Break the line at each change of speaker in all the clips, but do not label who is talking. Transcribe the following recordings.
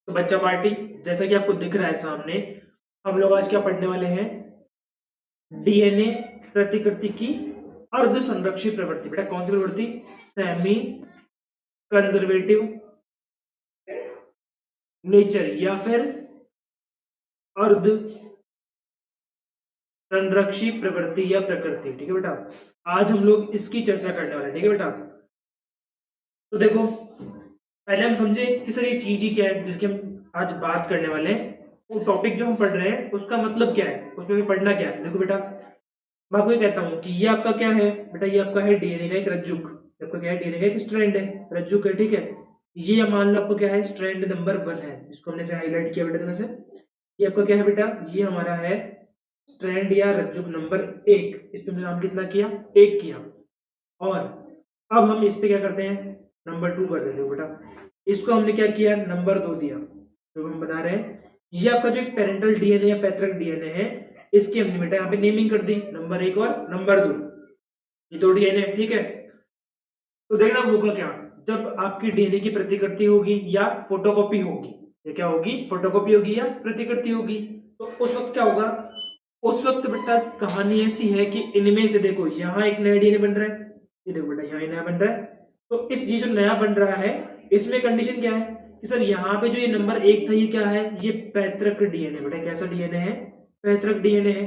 तो बच्चा पार्टी, जैसा कि आपको दिख रहा है सामने, हम लोग आज क्या पढ़ने वाले हैं? डीएनए प्रतिकृति की अर्ध संरक्षित प्रवृत्ति। बेटा कौन सी प्रवृत्ति? सेमी कंजर्वेटिव नेचर या फिर अर्ध संरक्षित प्रवृत्ति या प्रकृति। ठीक है बेटा, आज हम लोग इसकी चर्चा करने वाले हैं। ठीक है बेटा, तो देखो पहले हम समझे कि सर ये चीज ही क्या है जिसकी हम आज बात करने वाले हैं। वो टॉपिक जो हम पढ़ रहे हैं उसका मतलब क्या है, उसमें भी पढ़ना क्या है। देखो बेटा, मैं आपको ये कहता हूँ कि ये आपका क्या है बेटा, ये आपका है डीएनए का एक रज्जुक। आपका क्या है? डीएनए का एक स्ट्रैंड है, रज्जुक है। ठीक है, ये मान लो आपको क्या है? स्ट्रैंड नंबर 1 है, जिसको हमने से हाईलाइट किया बेटा। से ये आपका क्या है बेटा? ये हमारा है स्ट्रैंड या रज्जुक नंबर 1। इस पे हमने नाम कितना किया? 1 किया। और अब हम इस पे क्या करते हैं? नंबर 2 कर देते हो बेटा। इसको हमने क्या किया? नंबर 2 दिया। जो हम बना रहे हैं ये आपका जो एक पेरेंटल डीएनए या पैतृक डीएनए है, इसकी हमने बेटा यहाँ पे नेमिंग कर दी, नंबर 1 और नंबर 2। ये 2 डीएनए। ठीक है, तो देखना होगा क्या, जब आपकी डीएनए की प्रतिकृति होगी या फोटोकॉपी होगी, ये क्या होगी? फोटोकॉपी होगी या प्रतिकृति होगी, तो उस वक्त क्या होगा? उस वक्त बेटा कहानी ऐसी है कि इनमें से देखो यहाँ एक नया डीएनए बन रहा है, ये देखो बेटा यहाँ नया बन रहा है। तो इस ये जो नया बन रहा है इसमें कंडीशन क्या है कि सर यहाँ पे जो ये नंबर 1 था ये क्या है? ये पैतृक डीएनए बेटा। कैसा डीएनए है? पैतृक डीएनए है।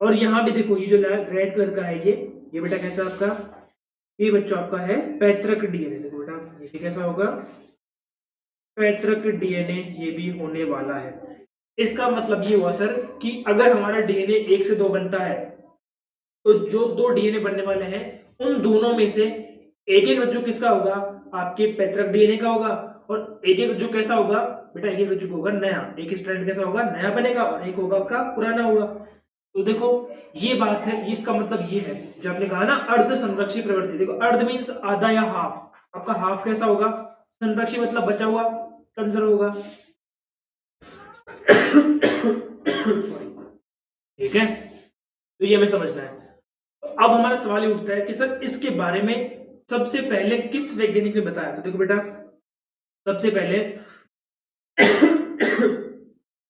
और यहाँ भी देखो ये जो रेड कलर का है ये बेटा कैसा आपका? ये बच्चों आपका है पैतृक डीएनए। देखो बेटा ये कैसा होगा? पैतृक डीएनए ये भी होने वाला है। इसका मतलब ये हुआ सर कि अगर हमारा डीएनए 1 से 2 बनता है तो जो 2 डीएनए बनने वाले हैं उन दोनों में से एक एक रज्जु किसका होगा? आपके पैतृक डीएनए का होगा। और एक एक रज्जु कैसा होगा बेटा? एक एक रज्जु होगा नया, एक स्ट्रैंड कैसा होगा? नया बनेगा, और एक होगा आपका पुराना होगा। तो देखो ये बात है, इसका मतलब ये है जो आपने कहा ना अर्ध संरक्षित प्रवृत्ति। देखो अर्ध मीन्स आधा या हाफ। आपका हाफ कैसा होगा? संरक्षित मतलब बचा हुआ, कंजर्व होगा। ठीक है, तो ये हमें समझना है। अब हमारा सवाल ये उठता है कि सर इसके बारे में सबसे पहले किस वैज्ञानिक ने बताया? तो देखो बेटा सबसे पहले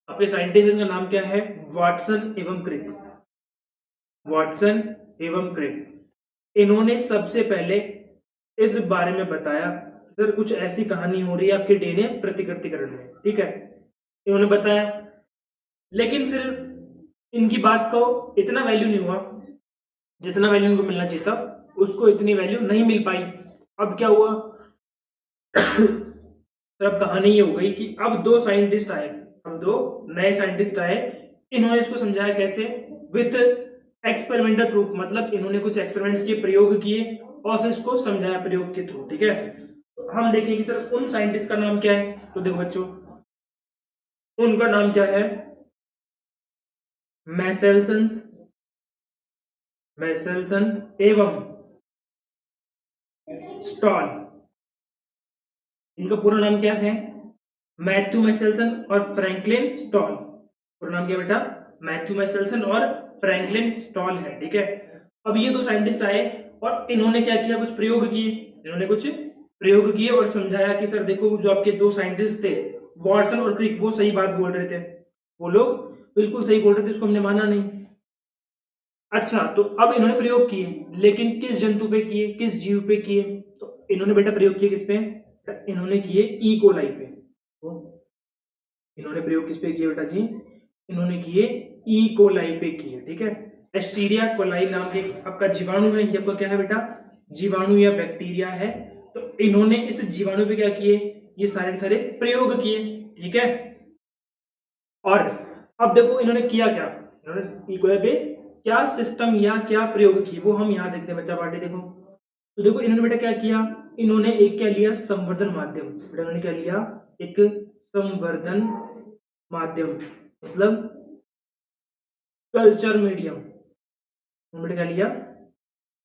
आपके साइंटिस्ट का नाम क्या है? वाटसन एवं क्रिक। वाटसन एवं क्रिक, इन्होंने सबसे पहले इस बारे में बताया सर कुछ ऐसी कहानी हो रही है आपके डीएनए प्रतिकृतिकरण में। ठीक है, इन्होंने बताया, लेकिन फिर इनकी बात को इतना वैल्यू नहीं हुआ जितना वैल्यू इनको मिलना चाहिए था, उसको इतनी वैल्यू नहीं मिल पाई। अब क्या हुआ? तो अब कहानी ये हो गई कि अब 2 साइंटिस्ट आए, अब 2 नए साइंटिस्ट आए। इन्होंने इसको समझाया कैसे? विथ एक्सपेरिमेंटल प्रूफ, मतलब इन्होंने कुछ एक्सपेरिमेंट्स के प्रयोग किए और फिर इसको समझाया प्रयोग के थ्रू। ठीक है, तो हम देखेंगे कि सर उन साइंटिस्ट का नाम क्या है। तो देखो बच्चों उनका नाम क्या है? मैसेल्सन, मैसेल्सन एवं स्टॉल। इनका पूरा नाम क्या है? मैथ्यू मैसेल्सन और फ्रैंकलिन स्टॉल। पूरा नाम क्या बेटा? मैथ्यू मैसेल्सन और फ्रैंकलिन स्टॉल है। ठीक है, अब ये 2 साइंटिस्ट आए और इन्होंने क्या किया? कुछ प्रयोग किए। इन्होंने कुछ प्रयोग किए और समझाया कि सर देखो जो आपके 2 साइंटिस्ट थे वाटसन और क्रिक, वो सही बात बोल रहे थे, वो लोग बिल्कुल सही बोल रहे थे, उसको हमने माना नहीं। अच्छा, तो अब इन्होंने प्रयोग किए, लेकिन किस जंतु पे किए? किस जीव पे किए? तो इन्होंने बेटा प्रयोग किए किस पे? इन्होंने किए ई कोलाई पे। तो इन्होंने प्रयोग किस पे किए बेटा जी? इन्होंने किए ई कोलाई पे किए। ठीक है, एस्टीरिया कोलाई नाम के आपका जीवाणु है, ये आपका क्या है बेटा? जीवाणु या बैक्टीरिया है। तो इन्होंने इस जीवाणु पे क्या किए? ये सारे प्रयोग किए। ठीक है, और अब देखो इन्होंने किया क्या? इन्होंने ई कोलाई पे क्या सिस्टम या क्या प्रयोग किए वो हम यहाँ देखते हैं बच्चा पार्टी। देखो तो देखो इन्होंने बेटा क्या किया? इन्होंने एक क्या लिया? संवर्धन माध्यम। बेटा इन्होंने क्या लिया? एक संवर्धन माध्यम, मतलब कल्चर मीडियम। उन्होंने क्या लिया?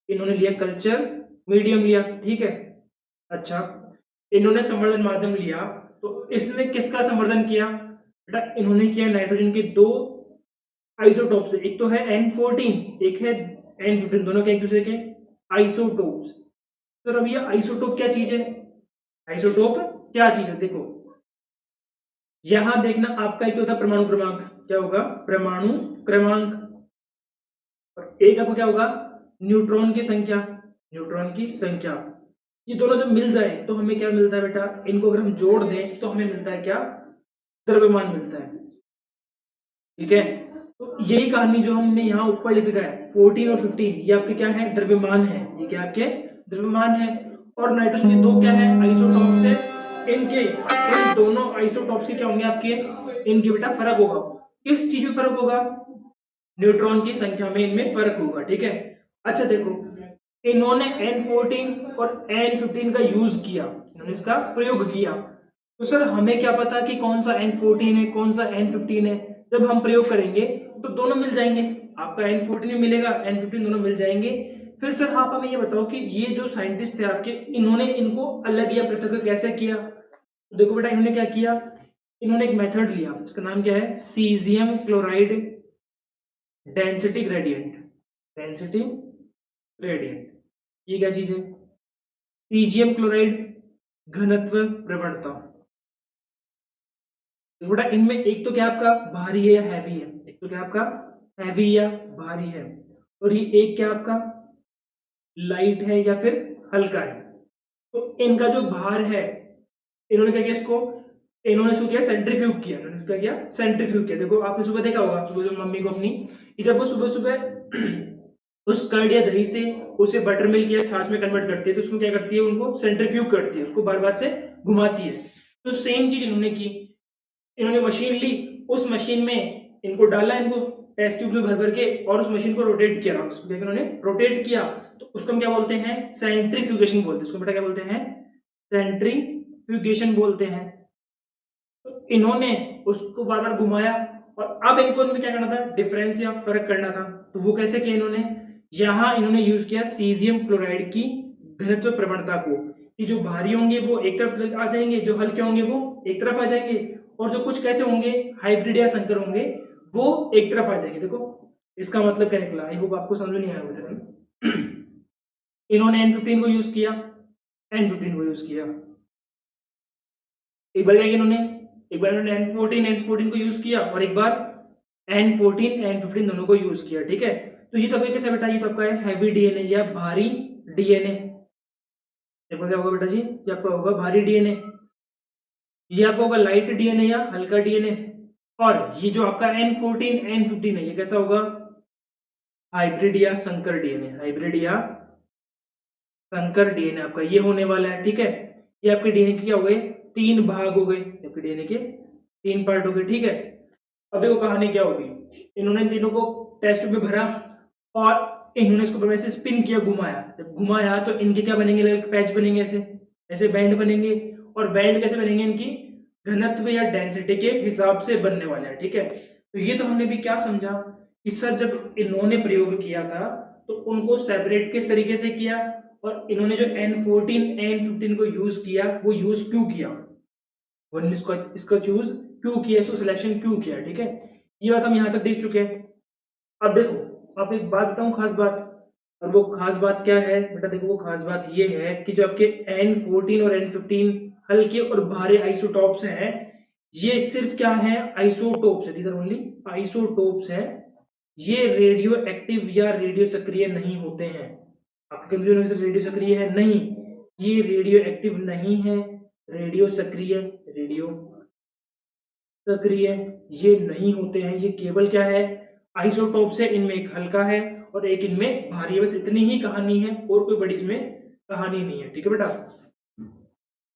इन्होंने लिया कल्चर मीडियम लिया। ठीक है, अच्छा इन्होंने संवर्धन माध्यम लिया, तो इसमें किसका संवर्धन किया बेटा? इन्होंने किया नाइट्रोजन के 2 आइसोटोप से, एक तो है N14, एक है N15, दोनों के एक दूसरे के आइसोटोप्स। सर अब ये आइसोटोप क्या चीज है? आइसोटोप क्या चीज है? देखो यहां देखना आपका एक होता है परमाणु क्रमांक, क्या होगा परमाणु क्रमांक, और एक आपका क्या होगा न्यूट्रॉन की संख्या, न्यूट्रॉन की संख्या। ये दोनों जब मिल जाए तो हमें क्या मिलता है बेटा, इनको अगर हम जोड़ दें तो हमें मिलता है क्या, द्रव्यमान मिलता है। ठीक है, तो यही कहानी जो हमने यहाँ ऊपर लिख रखा है 14 और 15, ये आपके क्या है द्रव्यमान है, ये क्या आपके द्रव्यमान है। और नाइट्रोजन के दो क्या है आइसोटॉप्स है, इनके इन दोनों आइसोटॉप्स के क्या होंगे आपके, इनके बेटा फर्क होगा। किस चीज में फर्क होगा, न्यूट्रॉन की संख्या में इनमें फर्क होगा। ठीक है, अच्छा देखो इन्होंने N14 और N15 का यूज किया, इन्होंने इसका प्रयोग किया, तो सर हमें क्या पता कि कौन सा N14 है कौन सा N15 है। जब हम प्रयोग करेंगे तो दोनों मिल जाएंगे, आपका N14 भी मिलेगा N15 दोनों मिल जाएंगे। फिर सर आप हमें ये बताओ कि ये जो साइंटिस्ट थे आपके, इन्होंने इनको अलग या पृथक कैसे किया। तो देखो बेटा इन्होंने क्या किया, इन्होंने एक मेथड लिया, इसका नाम क्या है caesium chloride density gradient, density gradient. ये क्या चीज है, सीजियम क्लोराइड घनत्व प्रवणता। तो बेटा इनमें एक तो क्या आपका भारी है या हैवी है, एक तो क्या आपका हैवी या भारी है, और ये एक क्या आपका लाइट है या फिर हल्का है। तो इनका जो भार है, इन्होंने क्या किया इसको, इन्होंने इसको किया सेंट्रीफ्यूग किया, इन्होंने क्या किया सेंट्रीफ्यूग किया। देखो आपने सुबह देखा होगा, सुबह जो मम्मी को अपनी, जब वो सुबह सुबह उस कर्ड या दही से उसे बटर मिल्क या छाछ में कन्वर्ट करती है, तो उसको क्या करती है, उनको सेंट्रीफ्यूग करती है, उसको बार बार से घुमाती है। तो सेम चीज इन्होंने की, इन्होंने मशीन ली, उस मशीन में इनको डाला, इनको टेस्ट ट्यूब में भर भर के, और उस मशीन को रोटेट किया, उसको इन्होंने रोटेट किया, तो उसको हम क्या बोलते हैं सेंट्रीफ्यूगेशन बोलते हैं, उसको बेटा क्या बोलते हैं सेंट्रीफ्यूगेशन बोलते हैं। तो इन्होंने उसको बार बार घुमाया, और अब इनको इनमें क्या करना था, डिफरेंस या फर्क करना था। तो वो कैसे किया इन्होंने, यहां इन्होंने यूज किया सीजियम क्लोराइड की घनत्व प्रवणता को, कि जो भारी होंगे वो एक तरफ आ जाएंगे, जो हल्के होंगे वो एक तरफ आ जाएंगे, और जो कुछ कैसे होंगे हाइब्रिड या संकर होंगे वो एक तरफ आ जाएंगे। देखो इसका मतलब क्या निकला, आई होप आपको समझ नहीं आया होगा। इन्होंने N15 को यूज किया, N15 को यूज किया, एक बार क्या किया इन्होंने, एक बार इन्होंने N14 को यूज किया, और एक बार N14 N15 दोनों को यूज किया। ठीक है, तो ये तो आपका कैसे बेटा, ये तो आपका है हैवी डीएनए या भारी डीएनए। देखो क्या होगा बेटा जी, ये आपका होगा भारी डीएनए, ये आपका होगा लाइट डीएनए या हल्का डीएनए, और ये जो आपका N14 N15 है ये कैसा होगा हाइब्रिड या संकर डीएनए, हाइब्रिड या संकर डीएनए आपका ये होने वाला है। ठीक है, ये आपके डीएनए के क्या हो गए, तीन भाग हो गए, आपके डीएनए के तीन पार्ट हो गए। ठीक है, अब देखो कहानी क्या होगी, इन्होंने इन तीनों को टेस्ट में भरा, और इन्होंने इसको वैसे स्पिन किया, घुमाया, जब घुमाया तो इनके क्या बनेंगे, पैच बनेंगे, ऐसे ऐसे बैंड बनेंगे, और बैंड कैसे बनेंगे, इनकी घनत्व या डेंसिटी के हिसाब से बनने वाले हैं। ठीक है, तो ये तो हमने भी क्या समझा कि सर जब इन्होंने प्रयोग किया था तो उनको सेपरेट किस तरीके से किया, और इन्होंने जो N14 N15 को यूज किया वो यूज क्यों किया, इसका चूज क्यों किया, इसको सिलेक्शन क्यों किया। ठीक है, ये बात हम यहाँ तक देख चुके हैं। अब देखो आप एक बात बताऊं, खास बात, और वो खास बात क्या है बेटा, देखो वो खास बात ये है कि जो आपके N14 और N15 हल्के और भारी आइसोटॉप्स हैं, ये सिर्फ क्या है आइसोटोप्स है, दीज आर ओनली आइसोटोप्स है, ये रेडियो एक्टिव या रेडियो सक्रिय नहीं होते हैं। आपके कंफ्यूजन रेडियो सक्रिय है, नहीं, ये रेडियो एक्टिव नहीं है, रेडियो सक्रिय, रेडियो सक्रिय ये नहीं होते हैं, ये केवल क्या है आइसोटोप से, इनमें एक हल्का है और एक इनमें भारी है, बस इतनी ही कहानी है, और कोई बड़ी इसमें कहानी नहीं है। ठीक है बेटा,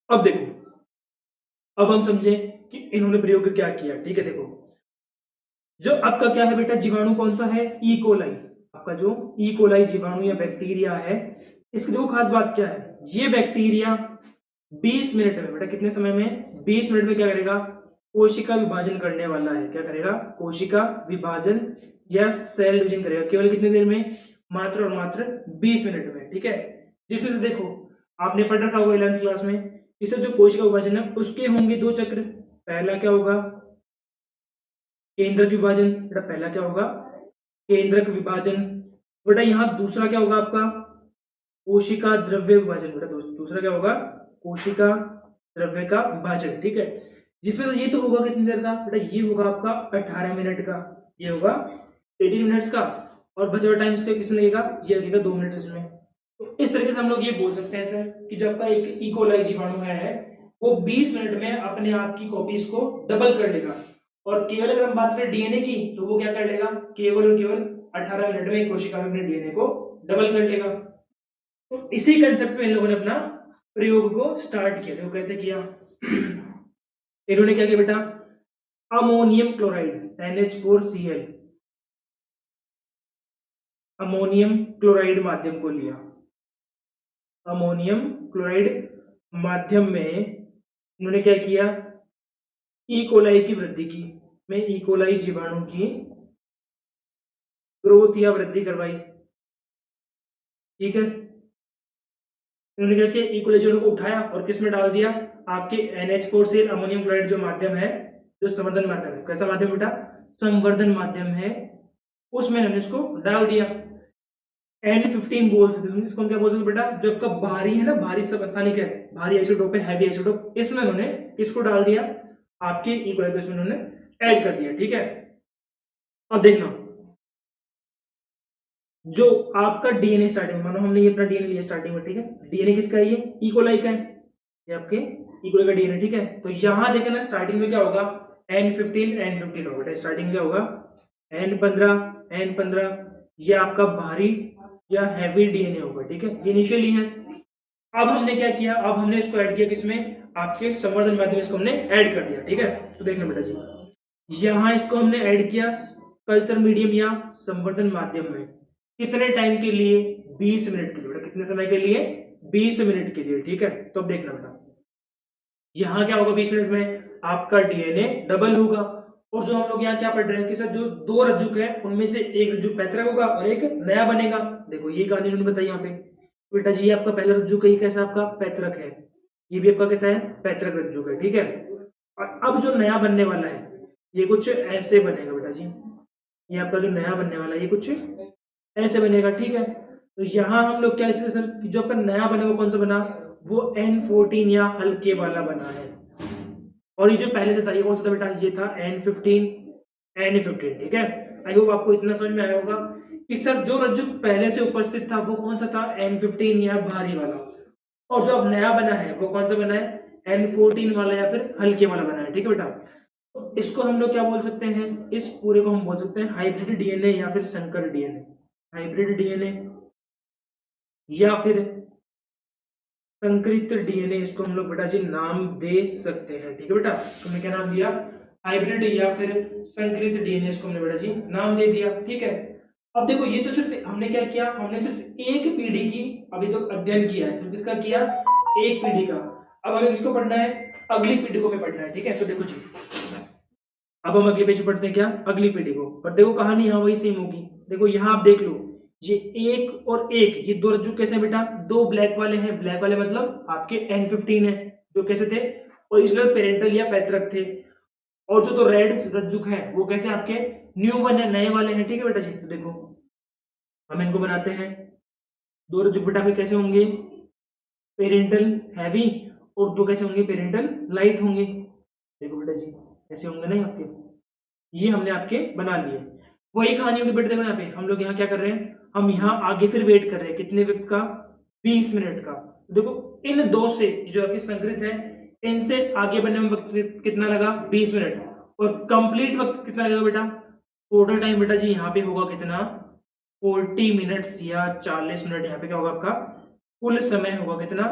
अब देखो, अब हम समझे कि इन्होंने प्रयोग क्या किया। ठीक है, देखो जो आपका क्या है बेटा जीवाणु कौन सा है, ई कोलाई, आपका जो ई कोलाई जीवाणु या बैक्टीरिया है, इसकी देखो खास बात क्या है, ये बैक्टीरिया 20 मिनट में बेटा, कितने समय में 20 मिनट में क्या करेगा, कोशिका विभाजन करने वाला है, क्या करेगा कोशिका विभाजन या सेल डिवीजन करेगा, केवल कितने देर में, मात्र और मात्र 20 मिनट में। ठीक है, जिसमें से देखो आपने पढ़ रखा होगा 11th क्लास में, इससे जो कोशिका विभाजन है उसके होंगे दो चक्र, पहला क्या होगा केंद्रक विभाजन, बेटा पहला क्या होगा केंद्रक विभाजन, बेटा यहाँ दूसरा क्या होगा आपका कोशिका द्रव्य विभाजन, बेटा दूसरा क्या होगा कोशिका द्रव्य का विभाजन। ठीक है, जिसमें तो ये तो होगा कितनी देर का बेटा, ये होगा आपका 18 मिनट का, ये होगा 18 मिनट्स का, और बचा हुआ टाइम इसका किसमें लगेगा, ये लगेगा 2 मिनट इसमें। तो इस तरीके से हम लोग ये बोल सकते हैं सर कि जो आपका एक इकोलाई जीवाणु है वो 20 मिनट में अपने आप की कॉपीज को डबल कर लेगा, और केवल अगर हम बात करें डीएनए की तो वो क्या कर लेगा, केवल और केवल 18 मिनट में एक कोशिका में अपने डीएनए को डबल कर लेगा। तो इसी कंसेप्ट में इन लोगों ने अपना प्रयोग को स्टार्ट किया। देखो कैसे किया, इन्होंने क्या किया बेटा, ammonium chloride NH4Cl, ammonium chloride माध्यम को लिया, अमोनियम क्लोराइड माध्यम में इन्होंने क्या किया, इकोलाई की वृद्धि की, में इकोलाई जीवाणु की ग्रोथ या वृद्धि करवाई। ठीक है, इन्होंने क्या किया, इकोलाई जीवाणु को उठाया और किस में डाल दिया, आपके NH4Cl अमोनियम क्लोराइड जो माध्यम है, जो संवर्धन माध्यम है, कैसा माध्यम बेटा, संवर्धन माध्यम है, उसमें इन्होंने इसको डाल दिया। N15 बोल सकते हैं इसको, हम क्या बोल सकते बेटा, जो आपका भारी है ना, भारी सबस्थानिक है, भारी आइसोटोप है, हैवी आइसोटोप, इसमें उन्होंने इसको डाल दिया, आपके इक्वल में उन्होंने ऐड कर दिया। ठीक है, अब देखना जो आपका डीएनए स्टार्टिंग, मानो हमने ये अपना डीएनए लिया स्टार्टिंग में, ठीक है, डीएनए किसका है, ये इकोलाई का है, ये आपके इकोलाई का डीएनए। ठीक है, तो यहां देखें ना स्टार्टिंग में क्या होगा, N15 होगा, स्टार्टिंग में क्या होगा, N15, ये आपका भारी या हैवी डीएनए होगा। ठीक है, ये इनिशियली है। अब हमने क्या किया, अब हमने इसको ऐड किया किसमें, आपके संवर्धन माध्यम, इसको हमने ऐड कर दिया। ठीक है, तो देखना बेटा जी, यहां इसको हमने ऐड किया कल्चर मीडियम या संवर्धन माध्यम में, कितने टाइम के लिए, 20 मिनट के लिए बेटा, कितने समय के लिए, 20 मिनट के लिए। ठीक है, तो अब देखना बेटा, यहां क्या होगा, 20 मिनट में आपका डीएनए डबल होगा, और जो हम लोग यहाँ क्या पढ़ रहे हैं कि सर जो 2 रज्जुक है उनमें से एक रज्जुक पैतृक होगा और एक नया बनेगा। देखो ये कहानी उन्होंने बताई यहाँ पे, बेटा जी आपका पहला रज्जुक है, कैसा आपका पैतृक है, ये भी आपका कैसा है, पैतृक रज्जुक है। ठीक है, और अब जो नया बनने वाला है ये कुछ ऐसे बनेगा बेटा जी, ये आपका जो नया बनने वाला है ये कुछ ऐसे बनेगा। ठीक है, तो यहाँ हम लोग क्या लिखते सर, जो आपका नया बना वो कौन सा बना, वो N14 या हल्के वाला बना है, और ये जो पहले से था ये कौन सा था बेटा, ये था N15। ठीक है, आई होप आपको इतना समझ में आया होगा कि सर जो रज्जुक पहले से उपस्थित था वो कौन सा था, N15 या भारी वाला, और जो अब नया बना है वो कौन सा बना है, N14 वाला या फिर हल्के वाला बना है। ठीक है बेटा, तो इसको हम लोग क्या बोल सकते हैं, इस पूरे को हम बोल सकते हैं हाइब्रिड डीएनए या फिर संकर डीएनए, हाइब्रिड डीएनए या फिर संकरित डीएनए, इसको हम लोग बेटा जी नाम दे सकते हैं। ठीक है बेटा, तो हमने क्या नाम दिया, हाइब्रिड या फिर संकरित डीएनए, इसको हमने बेटा जी नाम दे दिया। ठीक है, अब देखो ये तो सिर्फ हमने क्या किया, हमने सिर्फ एक पीढ़ी की अभी तक अध्ययन किया है, सिर्फ किसका किया, एक पीढ़ी का। अब हमें किसको पढ़ना है, अगली पीढ़ी को भी पढ़ना है। ठीक है, तो देखो जी अब हम अगली पेज पढ़ते हैं क्या, अगली पीढ़ी को, पर देखो कहानी यहाँ वही सेम होगी। देखो यहाँ आप देख लो, ये एक और एक, ये 2 रज्जुक कैसे हैं बेटा, 2 ब्लैक वाले हैं, ब्लैक वाले मतलब आपके N15 है, जो कैसे थे, ओरिजिनल पेरेंटल या पैतृक थे, और जो 2 रेड रज्जुक है वो कैसे आपके न्यू वन है, नए वाले हैं। ठीक है बेटा जी, तो देखो हम इनको बनाते हैं, 2 रज्जुक बेटा फिर कैसे होंगे, पेरेंटल हैवी, और 2 कैसे होंगे, पेरेंटल लाइट होंगे। देखो बेटा जी ऐसे होंगे नहीं आपके, ये हमने आपके बना लिए। वही कहानी होगी बेटा, देखो यहाँ पे हम लोग यहाँ क्या कर रहे हैं, हम यहाँ आगे फिर वेट कर रहे हैं कितने वक्त का, 20 मिनट का। देखो इन 2 से जो आपके संकरित है इनसे आगे बनने में वक्त कितना लगा, 20 मिनट, और कंप्लीट वक्त कितना लगेगा बेटा, टोटल टाइम बेटा जी यहाँ पे होगा कितना, 40 मिनट्स या 40 मिनट, यहाँ पे क्या होगा आपका कुल समय होगा कितना,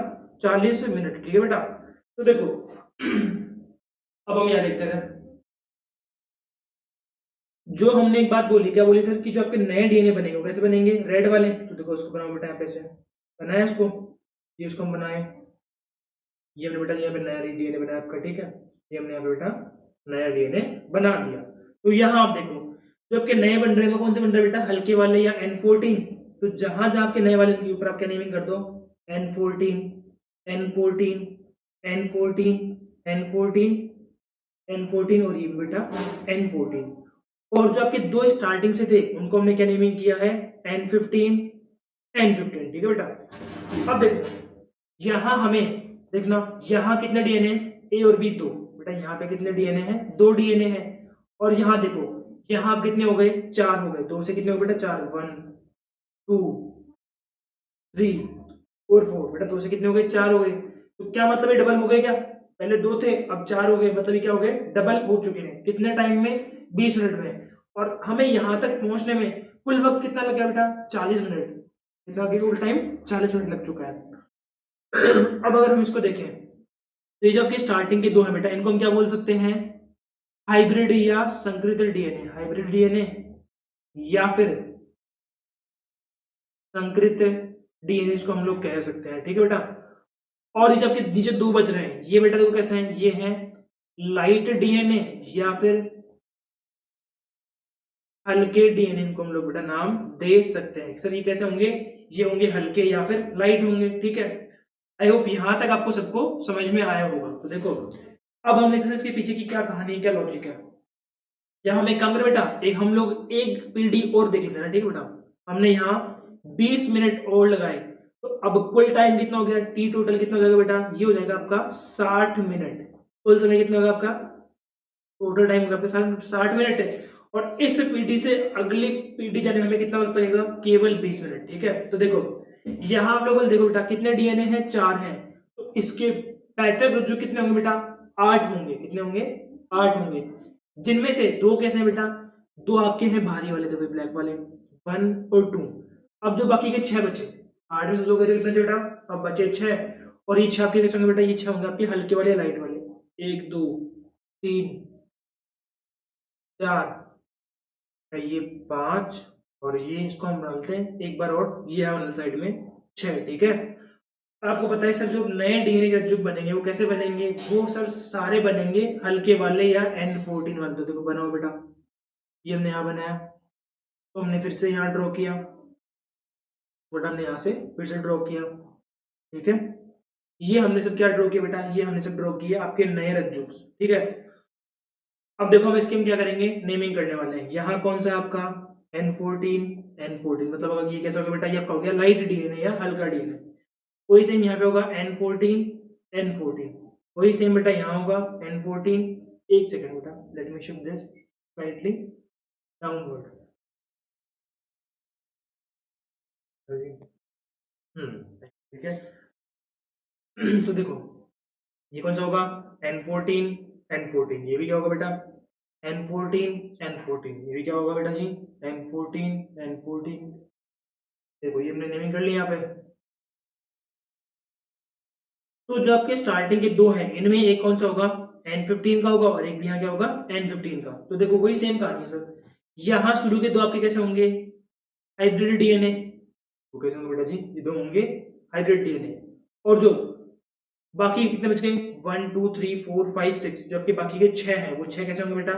40 मिनट। ठीक है बेटा, तो देखो अब हम यहाँ देखते हैं, जो हमने एक बात बोली, क्या बोली सर कि जो आपके नए डीएनए बनेंगे कैसे बनेंगे, रेड वाले, तो देखो इसको बनाओ बेटा, यहाँ पे से बनाया इसको, ये इसको हम बनाए, ये हमने बेटा यहाँ पे नया डीएनए बनाया आपका। ठीक है, ये हमने यहाँ पे बेटा नया डीएनए बना दिया। तो यहाँ आप देखो जो आपके नए बन रहे हैं वो कौन से बन रहे हैं बेटा, हल्के वाले या N14, तो जहां जहां आपके नए वाले के ऊपर आप क्या नेमिंग कर दो, N14 N14 N14 N14 N14, और ये बेटा N14, और जो आपके 2 स्टार्टिंग से थे उनको हमने क्या नेमिंग किया है, N15 N15। ठीक है बेटा, अब देखो यहाँ हमें देखना, यहाँ कितने डीएनए, ए और बी 2, बेटा यहाँ पे कितने डीएनए हैं, 2 डीएनए हैं। और यहाँ देखो, यहाँ कितने हो गए, 4 हो गए। 2 से कितने हो गए बेटा, 4, 1 2 3 और 4। बेटा 2 से कितने हो गए, 4 हो गए। तो क्या मतलब ये डबल हो गए क्या, पहले 2 थे अब 4 हो गए, मतलब ये क्या हो गए, डबल हो चुके हैं। कितने टाइम में, 20 मिनट में। और हमें यहाँ तक पहुंचने में कुल वक्त कितना लग गया बेटा, 40 मिनट। कितना कुल टाइम, 40 मिनट लग चुका है। अब अगर हम इसको देखें तो ये जो आपके स्टार्टिंग के 2 हैं बेटा, इनको हम क्या बोल सकते हैं, हाइब्रिड या संकरित डीएनए। हाइब्रिड डीएनए या फिर संकरित डीएनए इसको हम लोग कह सकते हैं, ठीक है बेटा। और ये जो आपके नीचे 2 बच रहे हैं, ये बेटा देखो कैसे हैं, ये हैं लाइट डीएनए या फिर हल्के डीएनए, इनको हम लोग बेटा नाम दे सकते हैं। सर ये कैसे होंगे, ये होंगे हल्के या फिर लाइट होंगे, ठीक है। आई होप यहां तक आपको सबको समझ में आया होगा। तो देखो अब हम देखते हैं इसके पीछे की क्या कहानी है, क्या लॉजिक है। या हम एक काम करें बेटा, एक हम लोग एक पीढ़ी और देख लेते हैं, ठीक है बेटा। हमने यहाँ 20 मिनट और लगाए, तो अब कुल टाइम कितना हो गया, टी टोटल कितना हो जाएगा बेटा, ये हो जाएगा आपका 60 मिनट। कुल समय कितना होगा आपका, टोटल टाइम होगा आपका 60 मिनट है। और इस पीढ़ी से अगली पीढ़ी जाने में हमें कितना वक्त लगेगा, केवल 20 मिनट, ठीक है। तो देखो यहाँ आप लोग देखो बेटा, कितने डीएनए हैं, 4 हैं। तो इसके पैतृक रज्जु कितने होंगे बेटा, 8 होंगे। कितने होंगे, 8 होंगे। जिनमें से 2 कैसे हैं बेटा, 2 आपके हैं भारी वाले, देखो ब्लैक वाले, 1 और 2। अब जो बाकी के 6 बचे, 8 में से 2 कितने बेटा, अब बचे 6। और ये 6 आपके कैसे होंगे बेटा, ये 6 होंगे आपके हल्के वाले, लाइट वाले। 1 2 3 4, ये 5, और ये इसको हम डालते हैं एक बार और, ये वाले साइड में 6, ठीक है। आपको पता है सर जो नए डीएनए के रज्जु बनेंगे वो कैसे बनेंगे, वो सर सारे बनेंगे हल्के वाले या N14 वाले। तो देखो बनाओ बेटा, ये हमने यहाँ बनाया, तो हमने फिर से यहाँ ड्रॉ किया, बट हमने यहाँ से फिर से ड्रॉ किया, ठीक है। ये हमने सब क्या ड्रॉ किया बेटा, ये हमने सब ड्रॉ किया आपके नए रज्जु, ठीक है। अब देखो हम इसकी हम क्या करेंगे, नेमिंग करने वाले हैं। यहाँ कौन सा आपका N14, N14 मतलब अगर ये कैसा होगा बेटा, ये आपका हो गया लाइट डीएनए या हल्का डीएनए। वही सेम यहाँ पे होगा N14, N14, वही सेम बेटा यहाँ होगा N14। एक सेकेंड बेटा, let me shift this slightly downward. ठीक है। तो देखो ये कौन सा होगा, N14, N14, ये भी क्या होगा बेटा, N14, N14, ये भी क्या होगा बेटा जी, N14, N14। देखो ये हमने नेमिंग कर लिया यहाँ पे। तो जो आपके स्टार्टिंग के 2 हैं, इनमें एक कौन सा होगा, N15 का होगा, और एक भी यहाँ क्या होगा, N15 का। तो देखो वही सेम कहानी है सर, यहाँ शुरू के 2 आपके कैसे होंगे, हाइब्रिड डीएनए। तो कैसे होंगे बेटा जी, ये 2 होंगे हाइब्रिड डीएनए। और जो बाकी कितने बच गए, 1 2 3 4 5 6, जो आपके बाकी के 6 हैं, वो 6 कैसे होंगे बेटा,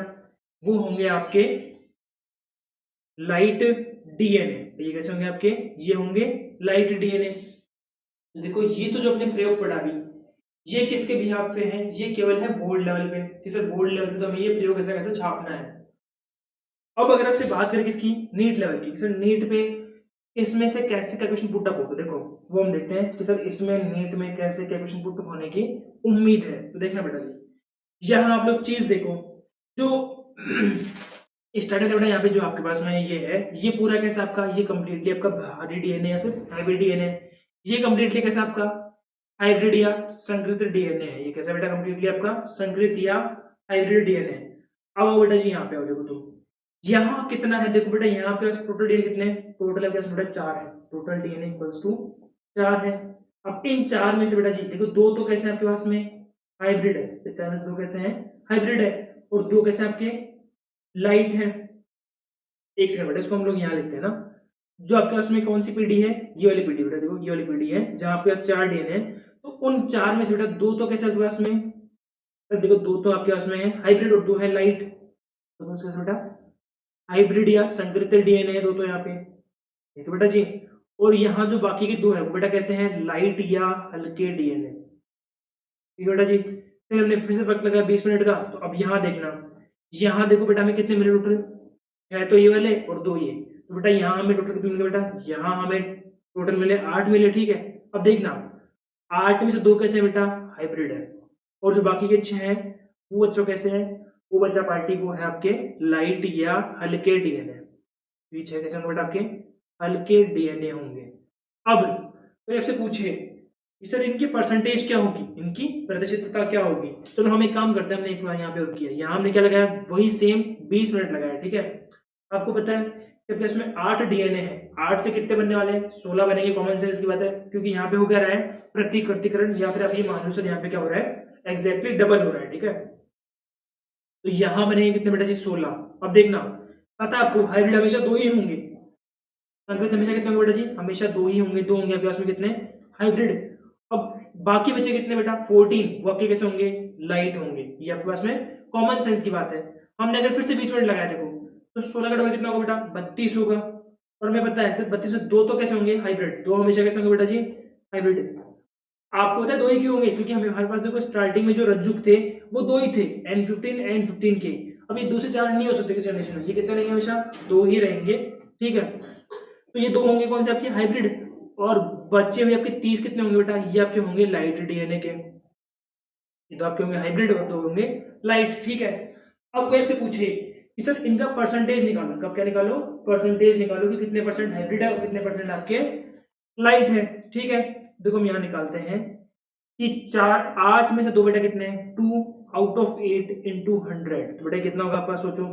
वो होंगे आपके लाइट डीएनए। ये कैसे होंगे आपके, ये होंगे लाइट डीएनए। तो देखो ये तो जो अपने प्रयोग पढ़ा भी, ये किसके बिहाफ पे है, ये केवल है बोर्ड लेवल पे कि सर बोर्ड लेवल पे तो हमें ये प्रयोग ऐसा कैसे छापना है। अब अगर आपसे बात करें किसकी, नीट लेवल की, सर नीट पे इसमें से कैसे क्या क्वेश्चन पुट अप होगा, देखो वो हम देखते हैं कि सर इसमें नीट में कैसे क्या क्वेश्चन पुट अप होने की उम्मीद है। तो देखना बेटा जी, यहाँ आप लोग चीज देखो, जो स्टार्टिंग बेटा यहाँ पे जो आपके पास में ये है, ये पूरा कैसा आपका, ये कंप्लीटली आपका भारी डीएनए या फिर हाइब्रिड डीएनए। ये कंप्लीटली कैसा आपका हाइब्रिड या संकरित डीएनए है। ये कैसा बेटा, कंप्लीटली आपका संकरित या हाइब्रिड डीएनए। अब बेटा जी यहाँ पे आओ, देखो तुम यहाँ कितना है, देखो बेटा यहाँ पे टोटल डीएनए कितने, टोटल आपके पास बेटा 4 है, टोटल डीएनए इक्वल्स टू 4 है। अब इन 4 में से बेटा जी देखो 2 तो कैसे आपके पास में हाइब्रिड है, 4 में से 2 कैसे हैं हाइब्रिड है, और 2 कैसे आपके लाइट है। एक सेकंड बेटा, इसको हम लोग यहाँ लिखते हैं ना, जो आपके पास में कौन सी पीढ़ी है, ये वाली पीढ़ी बेटा, देखो ये वाली पीढ़ी है जहाँ आपके पास 4 डीएनए है। तो उन 4 में से बेटा 2 तो कैसे आपके पास में, देखो 2 तो आपके पास में है हाइब्रिड और 2 है लाइट। तो कैसे बेटा हाइब्रिड या संकरित डीएनए है 2 तो यहाँ पे, ठीक है बेटा जी। और यहाँ जो बाकी के 2 है वो बेटा कैसे हैं, लाइट या हल्के डीएनए, ठीक है बेटा जी। फिर हमने फिर से वक्त लगाया 20 मिनट का। तो अब यहाँ देखना, यहाँ देखो बेटा हमें कितने मिले टोटल, 6 तो ये वाले और 2 ये। तो बेटा यहाँ हमें टोटल कितने मिले बेटा, यहाँ हमें टोटल मिले 8 मिले, ठीक है। अब देखना 8 में से 2 कैसे बेटा हाइब्रिड है, और जो बाकी के 6 हैं वो बच्चों कैसे हैं, वो बच्चा पार्टी वो है आपके लाइट या हल्के डीएनए, बीच है कैसे होंगे बेटा आपके हल्के डीएनए होंगे। अब कोई आपसे पूछे कि सर इनकी परसेंटेज क्या होगी, इनकी प्रतिशतता क्या होगी, चलो हम एक काम करते हैं, हमने एक बार यहाँ पे और किया, यहाँ हमने क्या लगाया, वही सेम 20 मिनट लगाया, ठीक है। आपको पता है कि इसमें 8 डीएनए है, 8 से कितने बनने वाले हैं, 16 बनेंगे, कॉमन सेंस की बात है, क्योंकि यहाँ पे हो क्या रहा है प्रतिकृतिकरण, या फिर आप ये मान लो सर यहाँ पे क्या हो रहा है एग्जैक्टली डबल हो रहा है, ठीक है। तो यहाँ बनेंगे कितने बेटा जी 16। अब देखना पता आपको हाइब्रिड हमेशा 2 ही होंगे, संकरित हमेशा कितने होंगे बेटा जी, हमेशा 2 ही होंगे, 2 होंगे आपके पास में कितने हाइब्रिड। अब बाकी बचे कितने बेटा 14, वो आपके कैसे होंगे लाइट होंगे, ये आपके पास में कॉमन सेंस की बात है। हमने अगर फिर से 20 मिनट लगाया देखो, तो 16 का डबल कितना होगा बेटा 32 होगा, और मैं पता है सर 32 में 2 तो कैसे होंगे हाइब्रिड, 2 हमेशा कैसे होंगे बेटा जी हाइब्रिड। आपको पता है 2 ही क्यों होंगे, क्योंकि हमारे पास देखो स्टार्टिंग में जो रज्जुक थे वो 2 ही थे, N15 N15 के। अब ये 2 से 4 नहीं हो सकते किसी कंडीशन में, ये कितने रहेंगे हमेशा 2 ही रहेंगे, ठीक है। तो ये 2 होंगे कौन से आपके हाइब्रिड, और बच्चे हुए आपके 30 कितने होंगे बेटा, ये आपके होंगे लाइट डीएनए के, ये तो आपके होंगे हाइब्रिड और 2 होंगे लाइट, ठीक है। अब कोई आपसे पूछे कि सर इनका परसेंटेज निकालो, कब क्या निकालो परसेंटेज निकालो कि कितने परसेंट हाइब्रिड है और कितने परसेंट आपके लाइट है, ठीक है। देखो हम यहाँ निकालते हैं कि 8 में से 2 बेटा कितने हैं 2 आउट ऑफ 8 इंटू 100, तो बेटा कितना होगा आपका सोचो,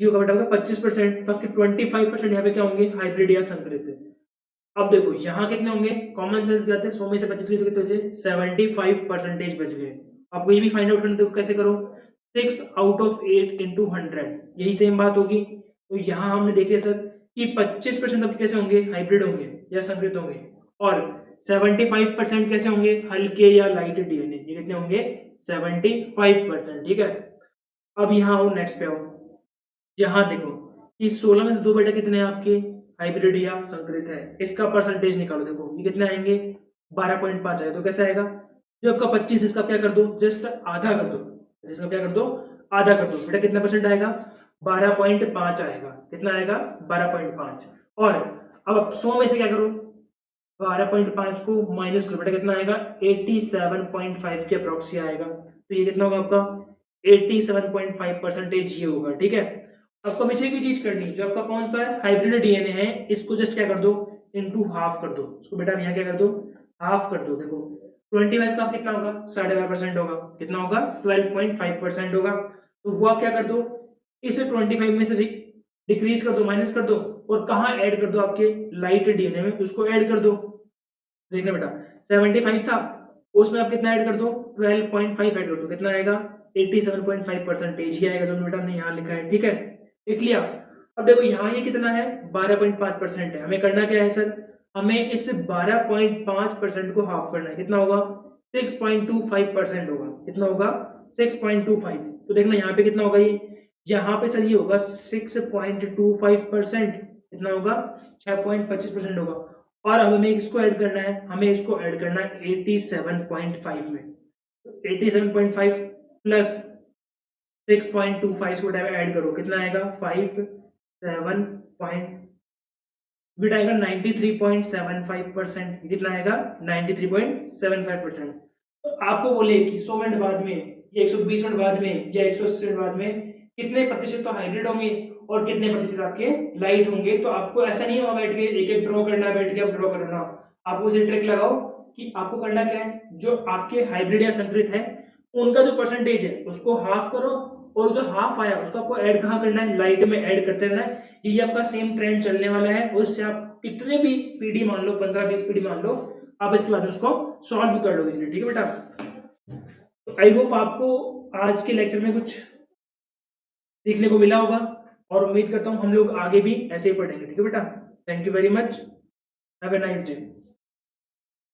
जी होगा बेटा 25%, तो आपके 25% यहाँ पे क्या होंगे हाइब्रिड या संकरित। अब देखो यहाँ कितने होंगे, कॉमन सेंस कहते हैं 100 में से 25 के तो कितने बचे 75% बच गए। आपको ये भी फाइंड आउट करना, देखो कैसे करो 6 आउट ऑफ 8 इंटू 100, यही सेम बात होगी। तो यहाँ हमने देख लिया सर कि 25% अब कैसे होंगे हाइब्रिड होंगे या संकरित होंगे, और 75% कैसे होंगे हल्के या लाइट डीएनए, ये कितने होंगे 75%, ठीक है। अब यहाँ आओ नेक्स्ट पे आओ, यहाँ देखो कि 16 में से 2 बेटा कितने हैं आपके हाइब्रिड या संकरित है, इसका परसेंटेज निकालो, देखो ये कितने आएंगे 12.5 आएगा, तो कैसे आएगा जो आपका 25 इसका क्या कर दो जस्ट आधा कर दो, इसका क्या कर दो आधा कर दो, बेटा कितना परसेंट आएगा 12.5 आएगा, कितना आएगा 12.5। और अब आप 100 में से क्या करो 12.5 को माइनस करो, बेटा कितना आएगा 87.5 के अप्रोक्स आएगा, तो ये कितना होगा आपका 87.5% ये होगा, ठीक है। आपको हमेशा की चीज करनी है, जो आपका कौन सा है हाइब्रिड डीएनए है, इसको जस्ट क्या कर दो इनटू हाफ कर दो, इसको बेटा यहाँ क्या कर दो हाफ कर दो। देखो 25 का कितना होगा 12.5% होगा, कितना होगा 12.5% होगा, तो वो आप क्या कर दो इसे 25 में से डिक्रीज कर दो माइनस कर दो, और कहाँ ऐड कर दो आपके लाइट डीएनए में, उसको ऐड कर दो। देखना बेटा 75 था उसमें आप कितना ऐड कर दो 12.5 ऐड कर दो, कितना आएगा 87.5% ही आएगा, जो बेटा हमने यहाँ लिखा है, ठीक है देख लिया। अब देखो यहाँ ये कितना है 12.5% है, हमें करना क्या है सर, हमें इस 12.5% को हाफ करना है, कितना होगा 6.25% होगा, कितना होगा 6.25। तो देखना यहाँ पे कितना होगा, ये यहाँ पे सर ये होगा 6.25%, कितना होगा 6.25% होगा, और अब हमें इसको ऐड करना है, हमें इसको ऐड करना है 87.5 में, 87.5 प्लस 6.25 को ऐड करो, कितना आएगा 57 बेटा आएगा 93.75%, कितना आएगा 93.75%। तो आपको बोले कि 100 मिनट बाद में या 120 मिनट बाद में या 180 मिनट बाद में कितने प्रतिशत तो हाइब्रिड होंगे और कितने प्रतिशत आपके लाइट होंगे, तो आपको ऐसा नहीं होगा बैठ के एक एक ड्रॉ करना है, बैठ के आप ड्रॉ करना, आपको उसे ट्रिक लगाओ कि आपको करना क्या है, जो आपके हाइब्रिड या संकरित है उनका जो परसेंटेज है उसको हाफ करो, और जो हाफ आया उसको आपको ऐड कहाँ करना है लाइट में ऐड करते रहना है, ये आपका सेम ट्रेंड चलने वाला है, उससे आप कितने भी पीडी मान लो 15-20 पीडी मान लो, आप इसके बाद उसको सॉल्व कर लो इसलिए, ठीक है बेटा। तो आई होप आपको आज के लेक्चर में कुछ सीखने को मिला होगा, और उम्मीद करता हूँ हम लोग आगे भी ऐसे ही पढ़ेंगे, ठीक है बेटा। Thank you very much, have a nice day.